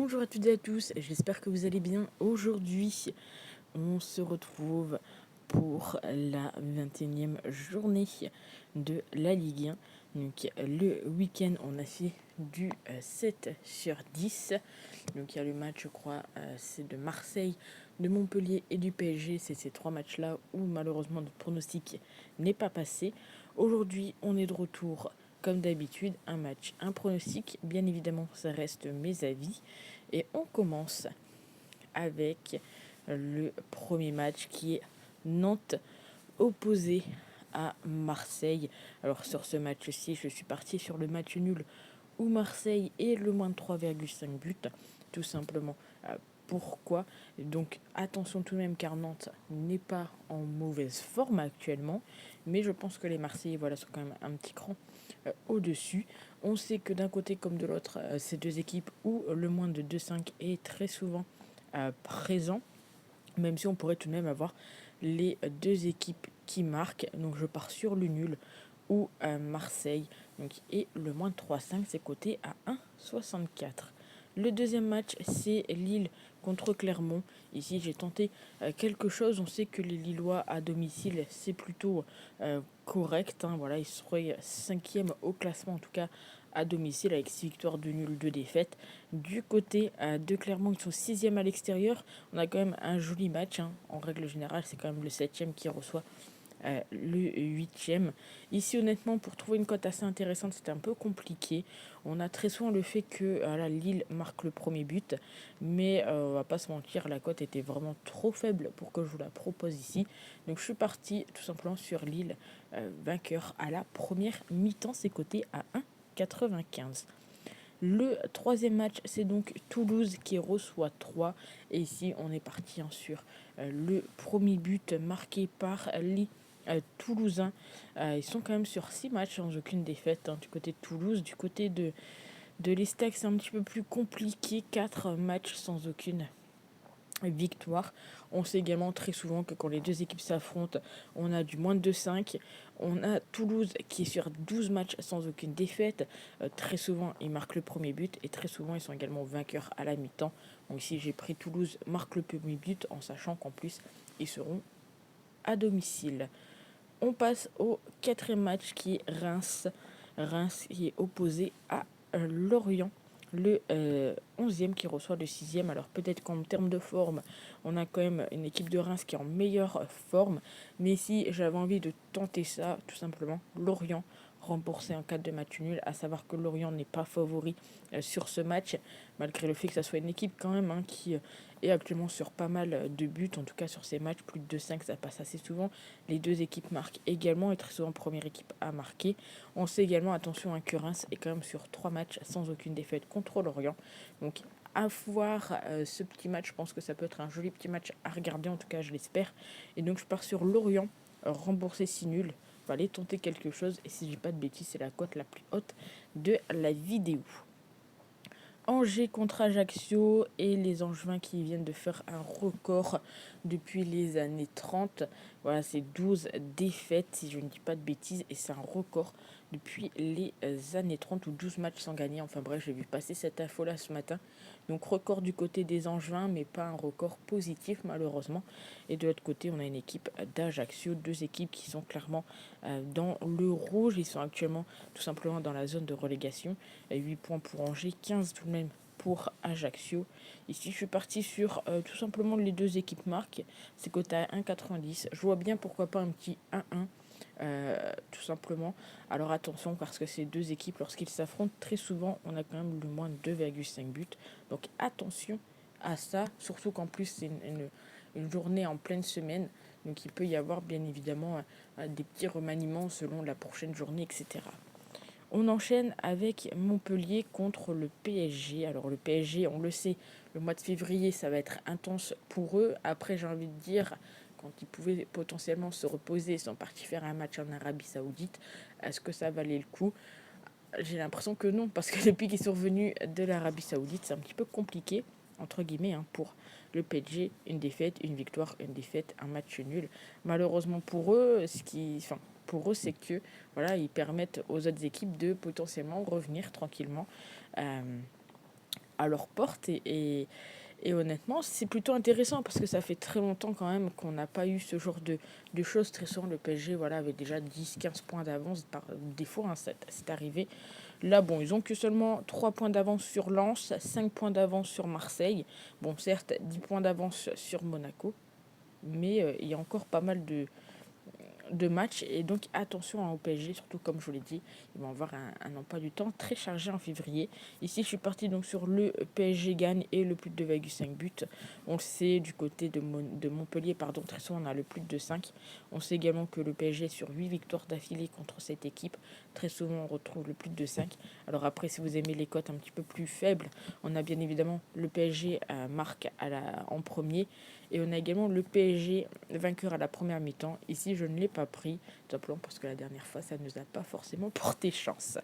Bonjour à toutes et à tous, j'espère que vous allez bien. Aujourd'hui, on se retrouve pour la 21e journée de la Ligue 1. Donc le week-end, on a fait du 7 sur 10. Donc il y a le match, je crois, c'est de Marseille, de Montpellier et du PSG. C'est ces trois matchs-là où malheureusement notre pronostic n'est pas passé. Aujourd'hui, on est de retour comme d'habitude, un match, un pronostic. Bien évidemment, ça reste mes avis. Et on commence avec le premier match qui est Nantes opposé à Marseille. Alors sur ce match-ci, je suis parti sur le match nul où Marseille est le moins de 3,5 buts. Tout simplement. Pourquoi? Donc attention tout de même car Nantes n'est pas en mauvaise forme actuellement, mais je pense que les Marseillais sont quand même un petit cran au-dessus. On sait que d'un côté comme de l'autre, ces deux équipes où le moins de 2,5 est très souvent présent, même si on pourrait tout de même avoir les deux équipes qui marquent. Donc je pars sur le nul ou Marseille. Donc, et le moins de 3,5 c'est coté à 1,64. Le deuxième match, c'est Lille contre Clermont. Ici, j'ai tenté quelque chose. On sait que les Lillois à domicile, c'est plutôt correct. Voilà, ils seraient cinquième au classement, en tout cas à domicile, avec 6 victoires, 2 nuls, 2 défaites. Du côté de Clermont, ils sont sixième à l'extérieur. On a quand même un joli match. En règle générale, c'est quand même le septième qui reçoit le huitième. Ici, honnêtement, pour trouver une cote assez intéressante, c'était un peu compliqué. On a très souvent le fait que Lille marque le premier but, mais on va pas se mentir, la cote était vraiment trop faible pour que je vous la propose ici. Donc je suis parti tout simplement sur Lille vainqueur à la première mi-temps, c'est coté à 1,95. Le troisième match, c'est donc Toulouse qui reçoit 3. Et ici, on est parti sur le premier but marqué par les Toulousains. Ils sont quand même sur 6 matchs sans aucune défaite du côté de Toulouse. Du côté de l'Estac, c'est un petit peu plus compliqué. 4 matchs sans aucune victoire. On sait également très souvent que quand les deux équipes s'affrontent, on a du moins de 2,5. On a Toulouse qui est sur 12 matchs sans aucune défaite. Très souvent, ils marquent le premier but et très souvent, ils sont également vainqueurs à la mi-temps. Donc ici, j'ai pris Toulouse marque le premier but en sachant qu'en plus, ils seront à domicile. On passe au quatrième match qui est Reims. Reims qui est opposé à Lorient, le 11e qui reçoit le 6e. Alors peut-être qu'en termes de forme, on a quand même une équipe de Reims qui est en meilleure forme. Mais si j'avais envie de tenter ça, tout simplement, Lorient rembourser en cas de match nul, à savoir que Lorient n'est pas favori sur ce match, malgré le fait que ça soit une équipe quand même qui est actuellement sur pas mal de buts, en tout cas sur ces matchs, plus de 5 ça passe assez souvent. Les deux équipes marquent également et très souvent première équipe à marquer. On sait également, attention, que Reims est quand même sur 3 matchs sans aucune défaite contre Lorient. Donc à voir ce petit match, je pense que ça peut être un joli petit match à regarder, en tout cas je l'espère. Et donc je pars sur Lorient, rembourser si nul. Aller tenter quelque chose et si j'ai pas de bêtises, c'est la cote la plus haute de la vidéo. Angers contre Ajaccio et les Angevins qui viennent de faire un record depuis les années 30. Voilà, c'est 12 défaites si je ne dis pas de bêtises et c'est un record depuis les années 30 ou 12 matchs sans gagner. Enfin bref, j'ai vu passer cette info là ce matin. Donc record du côté des Angevins mais pas un record positif malheureusement. Et de l'autre côté, on a une équipe d'Ajaccio, deux équipes qui sont clairement dans le rouge. Ils sont actuellement tout simplement dans la zone de relégation. 8 points pour Angers, 15 tout de même pour Ajaccio. Ici, je suis parti sur tout simplement les deux équipes marques. C'est coté à 1,90. Je vois bien pourquoi pas un petit 1-1. Tout simplement. Alors attention parce que ces deux équipes, lorsqu'ils s'affrontent, très souvent, on a quand même le moins de 2,5 buts. Donc attention à ça, surtout qu'en plus, c'est une journée en pleine semaine. Donc il peut y avoir bien évidemment des petits remaniements selon la prochaine journée, etc. On enchaîne avec Montpellier contre le PSG. Alors le PSG, on le sait, le mois de février, ça va être intense pour eux. Après, j'ai envie de dire, quand ils pouvaient potentiellement se reposer, ils sont partis faire un match en Arabie Saoudite. Est-ce que ça valait le coup? J'ai l'impression que non, parce que depuis qu'ils sont revenus de l'Arabie Saoudite, c'est un petit peu compliqué, entre guillemets, pour le PSG. Une défaite, une victoire, une défaite, un match nul. Malheureusement pour eux, pour eux, c'est que voilà, ils permettent aux autres équipes de potentiellement revenir tranquillement à leur porte et honnêtement, c'est plutôt intéressant parce que ça fait très longtemps quand même qu'on n'a pas eu ce genre de choses. Très souvent, le PSG voilà, avait déjà 10-15 points d'avance par défaut, hein, c'est arrivé. Là, bon, ils ont que seulement 3 points d'avance sur Lens, 5 points d'avance sur Marseille. Bon, certes, 10 points d'avance sur Monaco, mais il y a encore pas mal de matchs. Et donc attention au PSG, surtout comme je vous l'ai dit, ils vont avoir un emploi du temps très chargé en février. Ici je suis parti donc sur le PSG gagne et le plus de 2,5 buts. On le sait du côté de Montpellier, pardon, très souvent on a le plus de 5. On sait également que le PSG sur 8 victoires d'affilée contre cette équipe, très souvent on retrouve le plus de 5. Alors après, si vous aimez les cotes un petit peu plus faibles, on a bien évidemment le PSG marque en premier, et on a également le PSG vainqueur à la première mi-temps. Ici, je ne l'ai pas pris, tout simplement parce que la dernière fois, ça ne nous a pas forcément porté chance.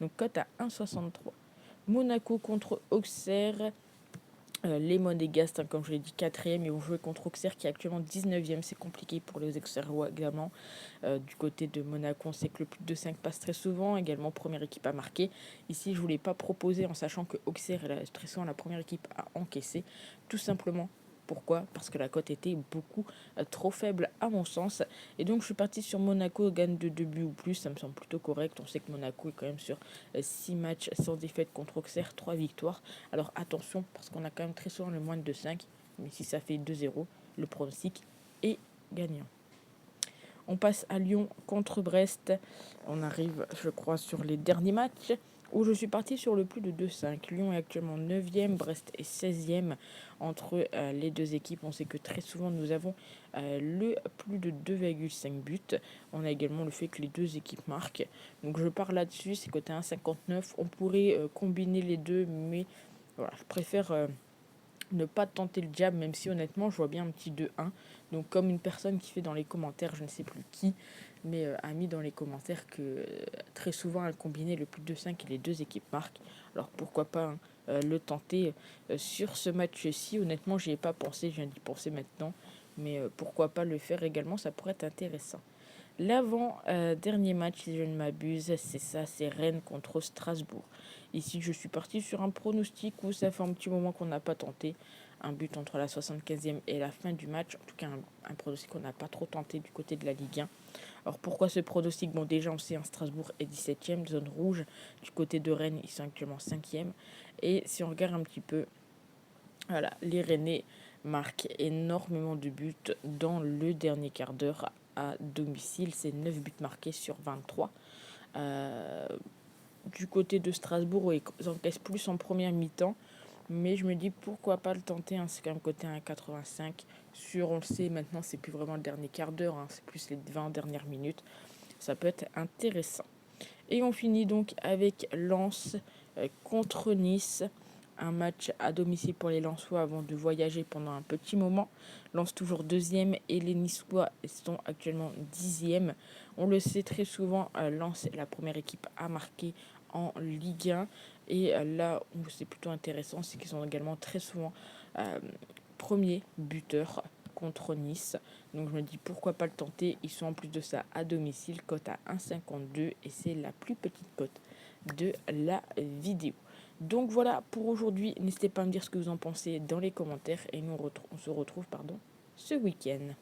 Donc, cote à 1,63. Monaco contre Auxerre. Les Monégasques, hein, comme je l'ai dit, 4e. Ils vont jouer contre Auxerre qui est actuellement 19e. C'est compliqué pour les Auxerrois également. Du côté de Monaco, on sait que le plus de 5 passe très souvent. Également, première équipe à marquer. Ici, je ne voulais pas proposer en sachant que Auxerre est très souvent la première équipe à encaisser. Tout simplement. Pourquoi ? Parce que la cote était beaucoup trop faible à mon sens. Et donc je suis parti sur Monaco, gagne de 2 buts ou plus, ça me semble plutôt correct. On sait que Monaco est quand même sur 6 matchs sans défaite contre Auxerre, 3 victoires. Alors attention, parce qu'on a quand même très souvent le moins de 5. Mais si ça fait 2-0, le pronostic est gagnant. On passe à Lyon contre Brest. On arrive, je crois, sur les derniers matchs où je suis parti sur le plus de 2,5. Lyon est actuellement 9e, Brest est 16e. Entre les deux équipes, on sait que très souvent nous avons le plus de 2,5 buts. On a également le fait que les deux équipes marquent. Donc je pars là-dessus, c'est côté 1,59. On pourrait combiner les deux, mais voilà, je préfère ne pas tenter le diable, même si honnêtement je vois bien un petit 2-1. Donc comme une personne qui fait dans les commentaires, je ne sais plus qui, mais a mis dans les commentaires que très souvent elle combinait le plus de 5 et les deux équipes marquent. Alors pourquoi pas le tenter sur ce match-ci. Honnêtement j'y ai pas pensé, je viens d'y penser maintenant, mais pourquoi pas le faire également, ça pourrait être intéressant. L'avant-dernier match, si je ne m'abuse, c'est ça, c'est Rennes contre Strasbourg. Ici, je suis parti sur un pronostic où ça fait un petit moment qu'on n'a pas tenté. Un but entre la 75e et la fin du match. En tout cas, un pronostic qu'on n'a pas trop tenté du côté de la Ligue 1. Alors, pourquoi ce pronostic ? Bon, déjà, on sait, Strasbourg est 17e, zone rouge. Du côté de Rennes, ils sont actuellement 5e. Et si on regarde un petit peu, voilà, les Rennais marquent énormément de buts dans le dernier quart d'heure à domicile. C'est 9 buts marqués sur 23. Du côté de Strasbourg, ils encaissent plus en première mi-temps. Mais je me dis pourquoi pas le tenter, hein, c'est quand même côté 1,85. On le sait maintenant, c'est plus vraiment le dernier quart d'heure, hein, c'est plus les 20 dernières minutes. Ça peut être intéressant. Et on finit donc avec Lens contre Nice. Un match à domicile pour les Lensois avant de voyager pendant un petit moment. Lens toujours 2e et les Niçois sont actuellement 10e. On le sait très souvent, Lens est la première équipe à marquer en Ligue 1. Et là où c'est plutôt intéressant, c'est qu'ils sont également très souvent premiers buteurs contre Nice. Donc je me dis pourquoi pas le tenter. Ils sont en plus de ça à domicile, cote à 1,52 et c'est la plus petite cote de la vidéo. Donc voilà pour aujourd'hui. N'hésitez pas à me dire ce que vous en pensez dans les commentaires et nous on se retrouve ce week-end.